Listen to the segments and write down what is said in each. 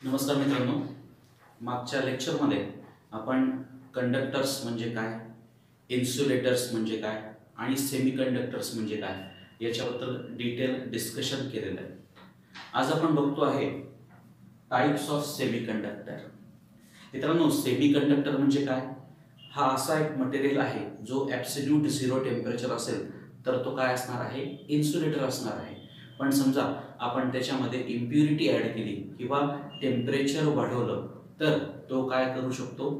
नमस्कार मित्रांनो, मागच्या लेक्चरमध्ये आपण कंडक्टर्स म्हणजे काय, इन्सुलेटर्स म्हणजे काय आणि सेमीकंडक्टर्स म्हणजे काय याच्याबद्दल डिटेल डिस्कशन केलेलं आहे. आज आपण बघतो आहे टाइप्स ऑफ सेमीकंडक्टर. मित्रांनो, सेमीकंडक्टर म्हणजे काय? हा असा एक मटेरियल आहे जो ॲब्सोल्यूट झिरो टेम्परेचर असेल तर तो काय असणार आहे? इन्सुलेटर असणार आहे. पण समजा आपण त्याच्यामध्ये इम्प्युरिटी ॲड केली किंवा टेम्परेचर वाढवलं तर तो काय करू शकतो?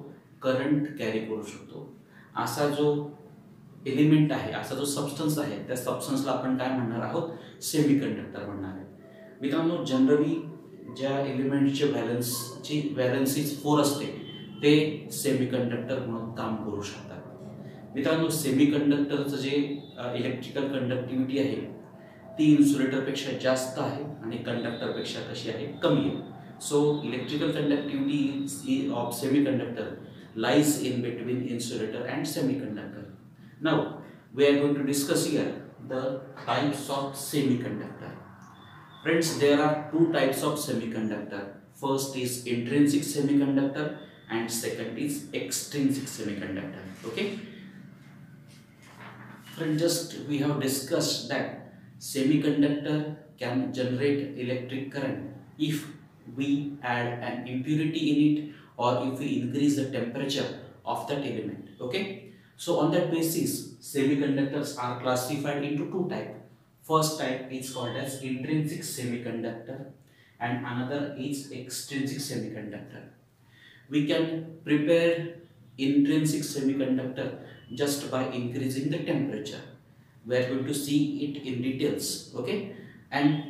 करंट कॅरी करू शकतो. असा जो एलिमेंट आहे, असा जो सबस्टन्स आहे, त्या सबस्टन्सला आपण काय म्हणणार आहोत? सेमीकंडक्टर म्हणणार आहे. मित्रांनो, जनरली ज्या एलिमेंटचे व्हॅलन्सीज 4 असते ते सेमीकंडक्टर म्हणून काम करू शकतात. मित्रांनो, सेमीकंडक्टरचं जे इलेक्ट्रिकल कंडक्टिव्हिटी आहे ती इन्सुलेटरपेक्षा जास्त आहे आणि कंडक्टरपेक्षा कशी आहे? कमी आहे. So electrical conductivity of semiconductor lies in between insulator and semiconductor. Now we are going to discuss here the types of semiconductor. Friends, there are two types of semiconductor. First is intrinsic semiconductor and second is extrinsic semiconductor. Okay, friends, just we have discussed that semiconductor can generate electric current if we add an impurity in it or if we increase the temperature of that element. Okay, so on that basis semiconductors are classified into two types. First type is called as intrinsic semiconductor and another is extrinsic semiconductor. We can prepare intrinsic semiconductor just by increasing the temperature. We are going to see it in details. Okay, and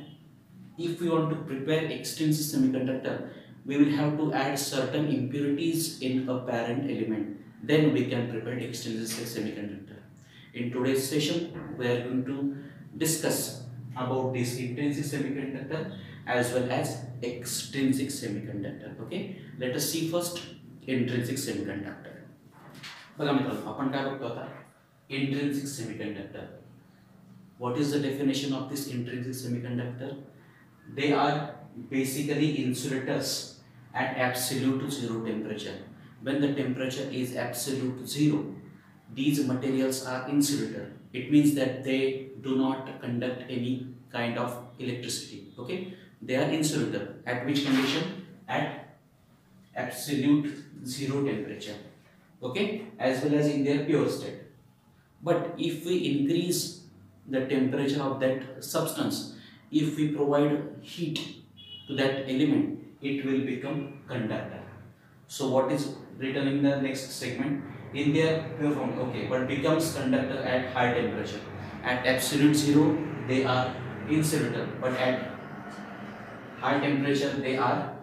if we want to prepare extrinsic semiconductor, we will have to add certain impurities in a parent element. Then we can prepare extrinsic semiconductor. In today's session, we are going to discuss about this intrinsic semiconductor as well as extrinsic semiconductor. Okay, let us see first intrinsic semiconductor. बघा मित्रांनो, आपण काय बघतो आता? Intrinsic semiconductor. What is the definition of this intrinsic semiconductor? They are basically insulators at absolute zero temperature. When the temperature is absolute zero, these materials are insulator. It means that they do not conduct any kind of electricity. Okay, they are insulator. At which condition? At absolute zero temperature. Okay, as well as in their pure state. But if we increase the temperature of that substance, if we provide heat to that element, it will become conductor. So what is written in the next segment? In their pure form, okay, but becomes conductor at high temperature. At absolute zero they are insulator, but at high temperature they are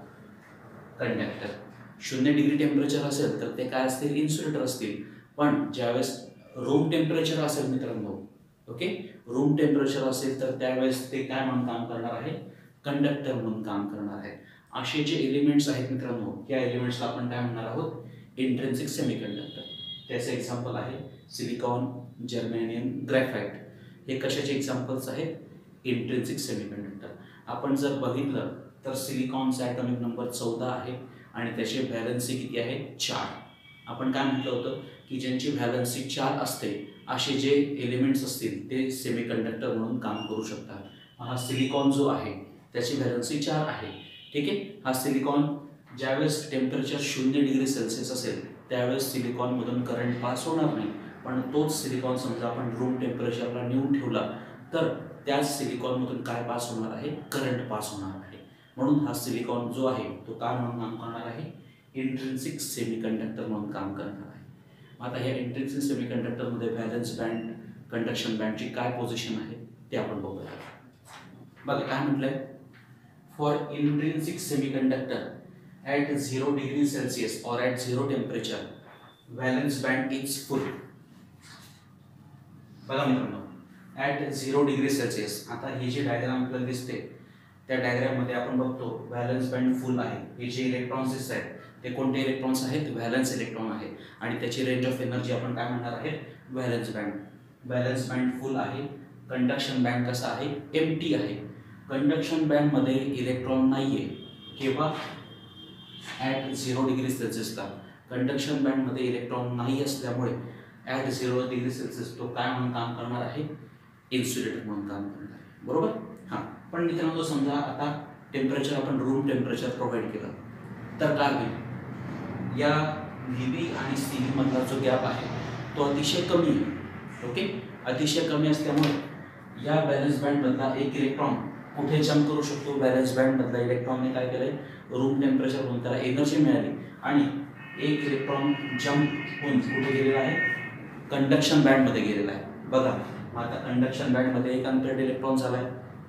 conductor. 0 degree temperature असेल तर ते काय असतील? Insulator असतील. पण ज्यावेळेस room temperature असेल मित्रांनो, ओके, रूम टेम्परेचर असेल तर त्यावेळेस ते काय म्हणून काम करणार आहे? कंडक्टर म्हणून काम करणार आहे. असे जे एलिमेंट्स आहेत मित्रांनो, या एलिमेंट्सला आपण काय म्हणणार आहोत? Intrinsic semiconductor. त्याचे एक्झाम्पल आहे सिलिकॉन, जर्मेनियम, ग्रॅफाइट. हे कशाचे एक्झाम्पल्स आहेत? Intrinsic semiconductor. आपण जर बघितलं तर सिलिकॉनचा ॲटॉमिक नंबर 14 आहे आणि त्याची व्हॅलन्सी किती आहे? 4. आपण काय म्हटलं होतं की ज्यांची व्हॅलन्सी 4 असते असे जे एलिमेंट्स असतील ते सेमीकंडक्टर म्हणून काम करू शकतात. हा सिलिकॉन जो आहे त्याची व्हॅलन्सी 4 आहे. ठीक आहे, हा सिलिकॉन ज्यावेळेस टेम्परेचर 0 डिग्री सेल्सिअस असेल त्यावेळेस सिलिकॉनमधून करंट पास होणार नाही. पण तोच सिलिकॉन समजा आपण रूम टेम्परेचरला नेऊन ठेवला तर त्याच सिलिकॉनमधून काय पास होणार आहे? करंट पास होणार आहे. म्हणून हा सिलिकॉन जो आहे तो काय म्हणून काम करणार आहे? इंट्रिन्सिक सेमीकंडक्टर म्हणून काम करणार आहे. आता ह्या इंट्रिन्सिक सेमीकंडक्टरमध्ये व्हॅलन्स बँड, कंडक्शन बँडची काय पोझिशन आहे ते आपण बघूया. बघा काय म्हटलंय? For intrinsic semiconductor at 0 degree Celsius or at 0 temperature, valence band is full. बघा मित्रांनो, at 0 degree Celsius, आता ही जी डायग्राम आपल्याला दिसते त्या डायग्राम मध्ये आपण बघतो व्हॅलन्स बँड फुल आहे. हे जे इलेक्ट्रॉन्स दिसत आहेत ते कोणते इलेक्ट्रॉन्स आहेत? व्हॅलन्स इलेक्ट्रॉन आहे आणि त्याची रेंज ऑफ एनर्जी आपण काय म्हणणार आहे? Valence band. Valence band full आहे. कंडक्शन बँड कसा आहे? एम्प्टी आहे. कंडक्शन बँड मध्ये इलेक्ट्रॉन नाहीये किंवा ॲट 0 डिग्री सेल्सिअसला कंडक्शन बँडमध्ये इलेक्ट्रॉन नाही असल्यामुळे ॲट 0 डिग्री सेल्सिअस तो काय म्हणून काम करणार आहे, इन्सुलेटर म्हणून काम करणार आहे, बरोबर. हां, पण मित्रांनो समजा आता टेम्परेचर आपण रूम टेम्परेचर प्रोव्हाइड केलं तर काय होईल, या व्ही आणि सी बी मधला जो गॅप आहे तो अतिशय कमी आहे. ओके, अतिशय कमी असल्यामुळे या बॅलन्स बँडमधला एक इलेक्ट्रॉन कुठे जम्प करू शकतो, बॅलन्स बँडमधला इलेक्ट्रॉनने काय केलंय, रूम टेम्परेचर होऊन त्याला एनर्जी मिळाली आणि एक इलेक्ट्रॉन जम्प होऊन कुठे गेलेला आहे, कंडक्शन बँडमध्ये गेलेला आहे. बघा आता कंडक्शन बँडमध्ये एक अनपेड इलेक्ट्रॉन झालाय,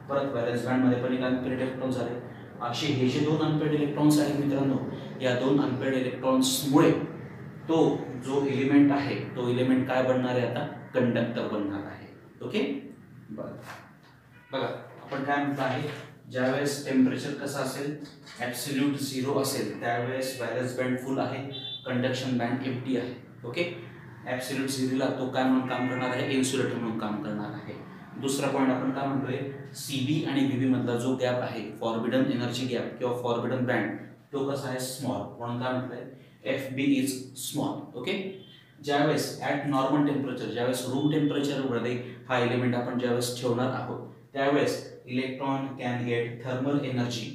परत बॅलन्स बँडमध्ये पण एक अनपेड इलेक्ट्रॉन झाले. असे हे जे दोन अनपेड इलेक्ट्रॉन्स आहेत मित्रांनो, या दोन अनपेड इलेक्ट्रॉन्समुळे तो जो एलिमेंट आहे तो एलिमेंट काय बनणार आहे, आता कंडक्टर बनणार आहे. ओके, बघा आपण काय म्हणतो आहे, ज्यावेळेस टेम्परेचर कसं असेल, ॲब्सोल्यूट 0 असेल त्यावेळेस बॅलन्स बँड फुल आहे, कंडक्शन बँड एम्प्टी आहे. ओके, ॲब्सोल्यूट 0ला तो काय म्हणून काम करणार आहे, इन्सुलेटर म्हणून काम करणार आहे. दुसरा पॉईंट आपण काय म्हणतोय, सीबी आणि व्हीबी मधला जो गॅप आहे, फॉरबिडन एनर्जी गॅप किंवा फॉरबिडन बँड, तो कसा आहे, स्मॉल, म्हणून काय म्हटलंय, F B is small. Okay, ज्यावेळेस ॲट नॉर्मल टेम्परेचर, ज्यावेळेस रूम टेम्परेचरमध्ये हा एलिमेंट आपण ज्यावेळेस ठेवणार आहोत त्यावेळेस electron can get thermal energy,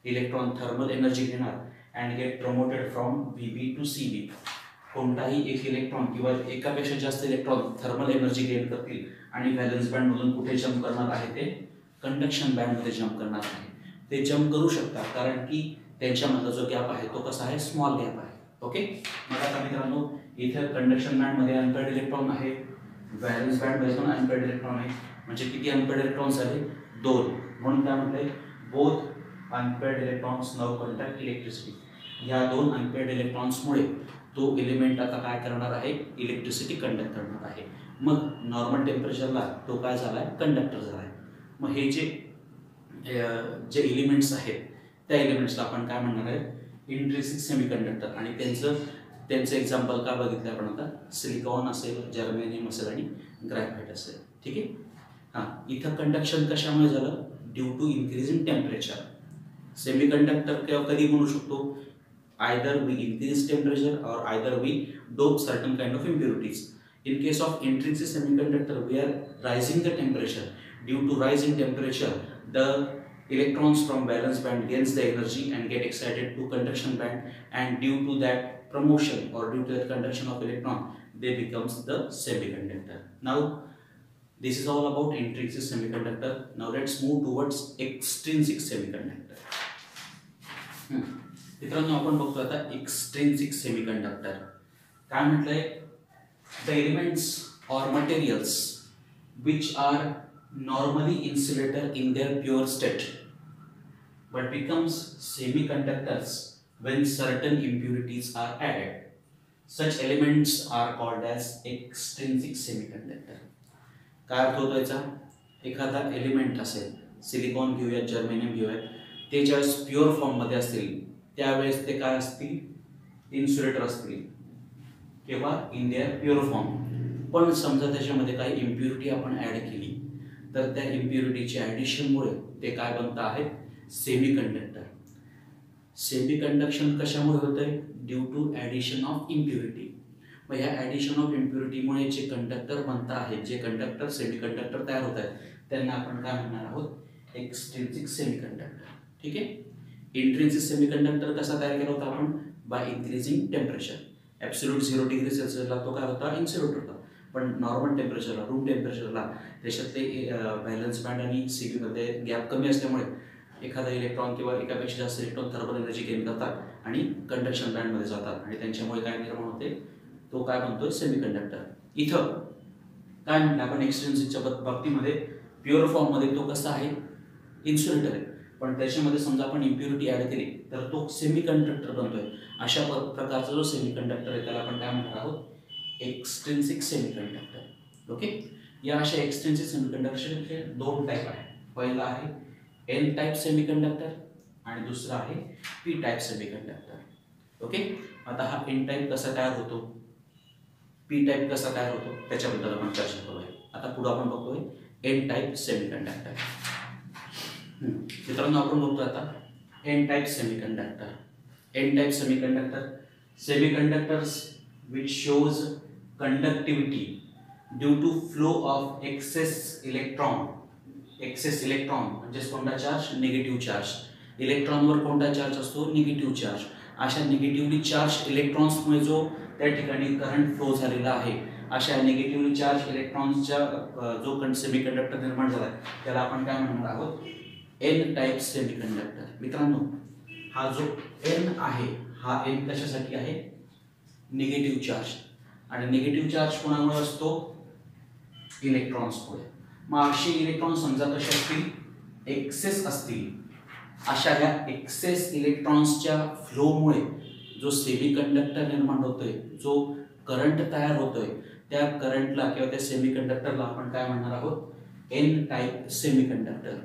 electron thermal energy घेणार and get promoted from VB to CB. कोणताही एक इलेक्ट्रॉन किंवा एकापेक्षा जास्त इलेक्ट्रॉन थर्मल एनर्जी गेन करतील आणि व्हॅलन्स बँडमधून कुठे जम्प करणार आहे, ते कंडक्शन बँडमध्ये जम्प करणार आहे. ते जम्प करू शकतात कारण की त्यांच्यामधला जो गॅप आहे तो कसा आहे, स्मॉल गॅप आहे. ओके, मग आता मित्रांनो इथे कंडक्शन बँडमध्ये अनपेड इलेक्ट्रॉन आहे, व्हॅलन्स बँडमध्ये पण अनपेड इलेक्ट्रॉन आहे, म्हणजे किती अनपेड इलेक्ट्रॉन्स झाले, 2. म्हणून काय म्हटलंय, both unpaired electrons now conduct electricity. या दोन अनपेड इलेक्ट्रॉन्समुळे तो एलिमेंट आता काय करणार आहे, इलेक्ट्रिसिटी कंडक्ट करणार आहे. मग नॉर्मल टेम्परेचरला तो काय झालाय, कंडक्टर झालाय. मग हे जे एलिमेंट्स आहेत त्या एलिमेंट्सला आपण काय म्हणणार आहे, इंट्रिन्सिक सेमीकंडक्टर. आणि त्यांचं एक्झाम्पल काय बघितलं आपण आता, सिलिकॉन असेल, जर्मेनियम असेल आणि ग्रॅफाइट असेल. ठीक आहे. हां, इथं कंडक्शन कशामुळे झालं, due to increase in temperature. Semiconductor किंवा कधी म्हणू शकतो, either we increase temperature or either we dope certain kind of impurities. In case of intrinsic semiconductor, we are rising the temperature. Due to rise in temperature, the electrons from valence band gains the energy and get excited to conduction band, and due to that promotion or due to that conduction of electron, they becomes the semiconductor. Now this is all about intrinsic semiconductor. Now let's move towards extrinsic semiconductor. मित्रांनो आपण बघतो आता एक्सट्रिन्सिक semiconductor. काय म्हटलंय, the elements or materials which are normally insulator in their pure state but becomes semiconductors when certain impurities are added. Such elements are called as extrinsic semiconductor. काय अर्थ होतो याचा, एखादा एलिमेंट असेल, सिलिकॉन घेऊयात, जर्मेनियम घेऊयात, ते ज्यावेळेस प्युअर फॉर्ममध्ये असतील त्यावेळेस ते काय असतील, इन्सुलेटर असतील किंवा इन देअर प्युअर फॉर्म. पण समजा त्याच्यामध्ये काही इम्प्युरिटी आपण ॲड केली तर त्या इम्प्युरिटीच्या ॲडिशनमुळे ते काय बनतं आहे, सेमीकंडक्टर. सेमीकंडक्शन कशामुळे होतंय, due to addition of impurity. मग ह्या ॲडिशन ऑफ इम्प्युरिटीमुळे जे कंडक्टर बनतं आहेत, जे कंडक्टर सेमीकंडक्टर तयार होत आहेत, त्यांना आपण काय म्हणणार आहोत, एक्सट्रिन्सिक सेमीकंडक्टर. ठीक आहे. इंट्रिन्सिक सेमीकंडक्टर कसा तयार केला होता आपण, by increasing temperature. Absolute 0 degree सेल्सिअसला तो काय होता, इन्सुलेटर होता. पण नॉर्मल टेम्परेचरला, रूम टेम्परेचरला त्याच्यातले व्हॅलन्स बँड आणि सीबीमध्ये गॅप कमी असल्यामुळे एखादा इलेक्ट्रॉन किंवा एकापेक्षा जास्त इलेक्ट्रॉन थर्मल एनर्जी गेन करतात आणि कंडक्शन बँडमध्ये जातात आणि त्यांच्यामुळे काय निर्माण होते, तो काय बनतोय, सेमीकंडक्टर. इथं काय म्हटलं आपण, एक्सट्रिन्सिकच्या बाबतीमध्ये प्युअर फॉर्ममध्ये तो कसा आहे, इन्सुलेटर आहे. पण त्याच्यामध्ये समजा आपण इम्प्युरिटी ॲड केली तर तो सेमीकंडक्टर बनतोय. अशा प्रकारचा जो सेमीकंडक्टर आहे त्याला आपण काय म्हणणार आहोत, एक्सट्रिन्सिक सेमीकंडक्टर. ओके. या अशा एक्सट्रिन्सिक सेमीकंडक्टरचे 2 टाईप आहे. पहिला आहे एन टाईप सेमीकंडक्टर आणि दुसरा आहे पी टाईप सेमीकंडक्टर. ओके. आता हा एन टाईप कसा तयार होतो, पी टाईप कसा तयार होतो त्याच्याबद्दल आपण चर्चा करूया. आता पुढे आपण बघतोय एन टाईप सेमीकंडक्टर. मित्रांनो आपण बघतो आता N type semiconductor. N type semiconductor, semiconductors which shows conductivity due to flow of excess electron म्हणजेच कोणता चार्ज, निगेटिव्ह चार्ज. इलेक्ट्रॉनवर कोणता चार्ज असतो, निगेटिव्ह चार्ज. अशा निगेटिव्हली चार्ज इलेक्ट्रॉन्समुळे जो त्या ठिकाणी करंट फ्लो झालेला आहे, अशा निगेटिव्हली चार्ज इलेक्ट्रॉन्सच्या जो सेमीकंडक्टर निर्माण झाला त्याला आपण काय म्हणणार आहोत, एन टाइप सेमीकंडक्टर. मित्रांनो, हा जो एन आहे हा एन कशासाठी आहे, निगेटिव्ह चार्ज. आणि निगेटिव्ह चार्ज कोणामुळे असतो, इलेक्ट्रॉन्समुळे. मग असे इलेक्ट्रॉन समजा कसे असतील, एक्सेस असतील. अशा ह्या एक्सेस इलेक्ट्रॉन्सच्या फ्लोमुळे जो सेमीकंडक्टर निर्माण होतोय, जो करंट तयार होतोय, त्या करंटला किंवा त्या सेमीकंडक्टरला आपण काय म्हणणार आहोत, एन टाइप सेमीकंडक्टर.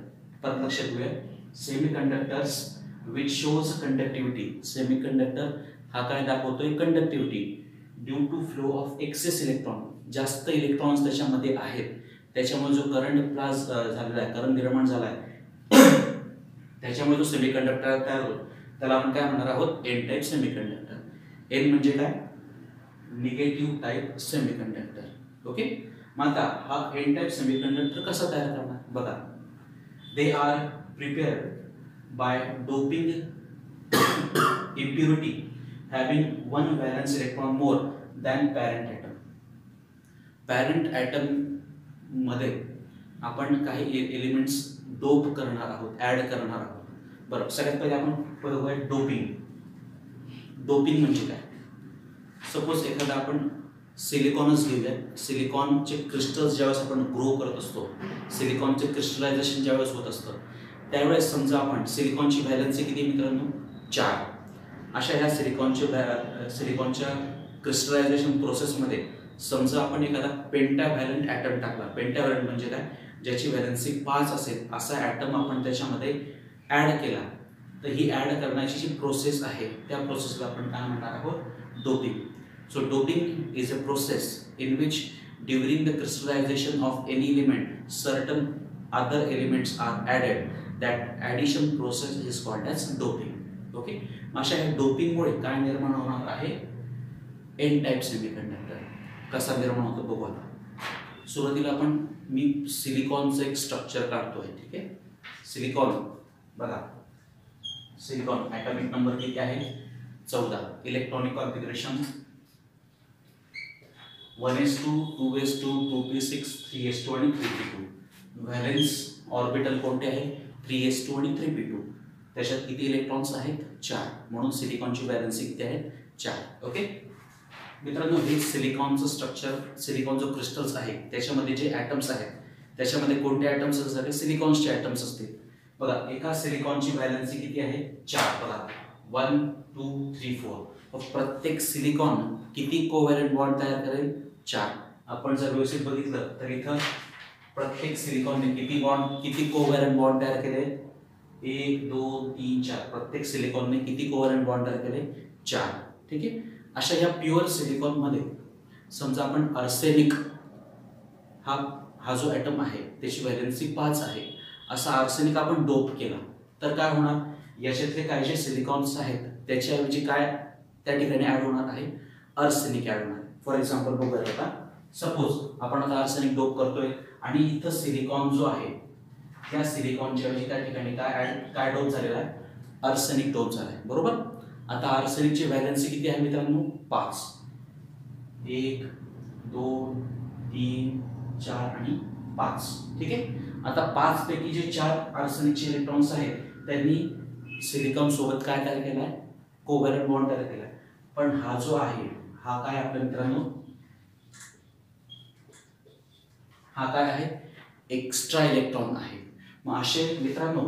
परत लक्षात घेऊया, semiconductors which shows conductivity. Semiconductor हा काय दाखवतोय, conductivity due to flow of excess electron. जास्त इलेक्ट्रॉन्स त्याच्यामध्ये आहेत, त्याच्यामुळे जो करंट पास झालेला आहे, करंट निर्माण झाला आहे, त्याच्यामुळे जो सेमीकंडक्टर तयार होतो त्याला आपण काय म्हणणार आहोत, एन टाइप सेमीकंडक्टर. एन म्हणजे काय, निगेटिव्ह टाइप सेमीकंडक्टर. ओके. मग आता हा एन टाइप सेमीकंडक्टर कसा तयार करणार बघा. They are prepared by doping impurity having one valence electron more than parent atom. Parent atom मध्ये आपण काही एलिमेंट्स डोप करणार आहोत, ऍड करणार आहोत. बरं, सगळ्यात पहिले आपण बघूया डोपिंग. डोपिंग म्हणजे काय. सपोज एखादा आपण सिलिकॉनच घेऊया. सिलिकॉनचे क्रिस्टल्स ज्यावेळेस आपण ग्रो करत असतो, सिलिकॉनचे क्रिस्टलायझेशन ज्यावेळेस होत असतं, त्यावेळेस समजा आपण सिलिकॉनची व्हॅलन्सी किती मित्रांनो, 4. अशा ह्या सिलिकॉनच्या क्रिस्टलायझेशन प्रोसेसमध्ये समजा आपण एखादा पेंटाव्हॅलंट ॲटम टाकला. पेंटाव्हॅलंट म्हणजे काय, ज्याची व्हॅलन्सी 5 असेल असा ॲटम आपण त्याच्यामध्ये ॲड केला, तर ही ॲड करण्याची जी प्रोसेस आहे त्या प्रोसेसला आपण काय म्हणणार आहोत, doping. So doping is a process in which during the crystallisation of any element certain other elements are added. That addition process is called as doping. Okay. अशा ह्या डोपिंगमुळे काय निर्माण होणार आहे, एन टाइप सेमीकंडक्टर. कसा निर्माण होतो बघू आता. सुरुवातीला मी सिलिकॉनचं एक स्ट्रक्चर काढतोय. ठीक आहे. सिलिकॉन बघा, सिलिकॉन ॲटॉमिक नंबर किती आहे, 14. Electronic configuration 1s2 2s2 2p6 3s2 आणि 3p2. व्हॅलेन्स ऑर्बिटल कोणते आहे, 3s2 आणि 3p2. त्याच्यात किती इलेक्ट्रॉन्स आहेत, 4. म्हणून सिलिकॉनची व्हॅलन्सी किती आहे, 4. ओके मित्रांनो, हे सिलिकॉनचं स्ट्रक्चर, सिलिकॉन जो क्रिस्टल्स आहे त्याच्यामध्ये जे ॲटम्स आहेत त्याच्यामध्ये कोणते ॲटम्स असतात, सिलिकॉन्सचे ॲटम्स असतील. बघा, एका सिलिकॉनची व्हॅलन्सी किती आहे, 4. बघा 1 2 3 4. प्रत्येक सिलिकॉन किती कोव्हॅलंट बॉन्ड तयार करेल, 4. आपण जर व्यवस्थित बघितलं तर इथं प्रत्येक सिलिकॉनने किती कोव्हॅलंट बॉन्ड तयार केले, 1 2 3 4. प्रत्येक सिलिकॉनने किती कोव्हॅलंट बॉन्ड तयार केले, 4. ठीक आहे. अशा ह्या प्युअर सिलिकॉनमध्ये समजा आपण आर्सेनिक हा जो ॲटम आहे त्याची व्हॅलन्सी 5 आहे, असा आर्सेनिक आपण डोप केला तर काय होणार, याच्यातले काही जे सिलिकॉन्स आहेत त्याच्याऐवजी काय त्या ठिकाणी ॲड होणार आहे, आर्सेनिक ॲड होणार. फॉर एक्झाम्पल बघूया आता. सपोज आपण आता आर्सेनिक डोप करतोय आणि इथं सिलिकॉन जो आहे त्या सिलिकॉनच्या ऐवजी त्या ठिकाणी काय डोप झालेला आहे, आर्सेनिक डोप झाला आहे. बरोबर. आता आर्सेनिकची व्हॅलन्सी किती आहे मित्रांनो, 5. 1 2 3 4 आणि 5. ठीक आहे. आता 5 पैकी जे 4 आर्सेनिकचे इलेक्ट्रॉन्स आहेत त्यांनी सिलिकॉन सोबत काय तयार केलाय, कोव्हॅलंट बॉन्ड तयार केलाय. पण हा जो आहे हा काय आपल्या मित्रांनो, हा काय आहे, एक्स्ट्रा इलेक्ट्रॉन आहे. मग असे मित्रांनो,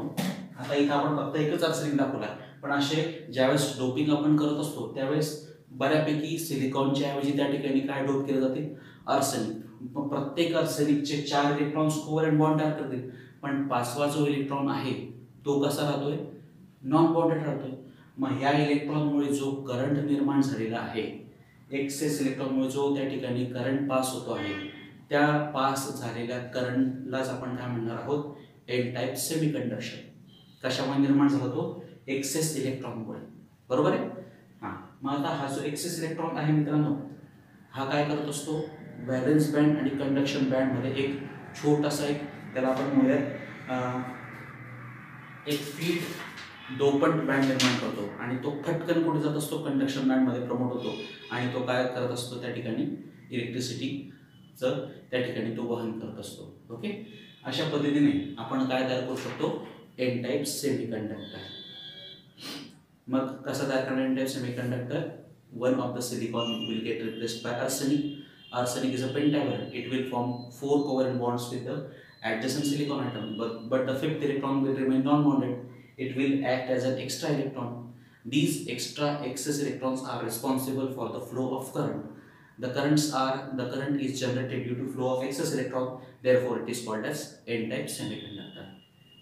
आता इथं आपण फक्त एकच आर्सेनिक दाखवला, पण असे ज्यावेळेस डोपिंग आपण करत असतो त्यावेळेस बऱ्यापैकी सिलिकॉनच्या ऐवजी त्या ठिकाणी काय डोप केले जाते, आर्सेनिक. प्रत्येक आर्सेनिकचे 4 इलेक्ट्रॉन्स कोव्हॅलंट बॉन्ड तयार करतील, पण 5वा जो इलेक्ट्रॉन आहे तो कसा राहतोय, नॉन बॉन्डेड राहतोय. मग ह्या इलेक्ट्रॉनमुळे जो करंट निर्माण झालेला आहे, एक्सेस इलेक्ट्रॉनमुळे जो त्या ठिकाणी करंट पास होतो आहे, त्या पास झालेल्या करंटलाच आपण काय म्हणणार आहोत, एन टाइप सेमीकंडक्टर. कशामुळे निर्माण झाला तो, एक्सेस इलेक्ट्रॉनमुळे. बरोबर आहे. हां, मग आता हा जो एक्सेस इलेक्ट्रॉन आहे मित्रांनो, हा काय करत असतो, व्हॅलेन्स बँड आणि कंडक्शन बँडमध्ये एक छोटासा एक त्याला आपण म्हणूयात एक फीड डोपंट बँड निर्माण करतो आणि तो फटकन कुठे जात असतो, कंडक्शन बँडमध्ये प्रमोट होतो आणि तो काय करत असतो, त्या ठिकाणी इलेक्ट्रिसिटीचं त्या ठिकाणी तो वहन करत असतो. ओके, अशा पद्धतीने आपण काय तयार करू शकतो, एन टाइप सेमीकंडक्टर. मग कसा तयार करणार N type semiconductor? One of the silicon will get replaced by arsenic. Arsenic is a pentavalent. It will form 4 covalent bonds with the adjacent silicon atom, but the fifth electron will remain non-bonded. It will act as an extra electron. These extra excess electrons are responsible for the flow of current. The current is generated due to flow of excess electron. Therefore, it is called as N-type semiconductor.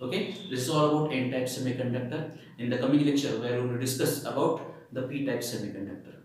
Okay, this is all about N-type semiconductor. In the coming lecture, where we will discuss about the P-type semiconductor.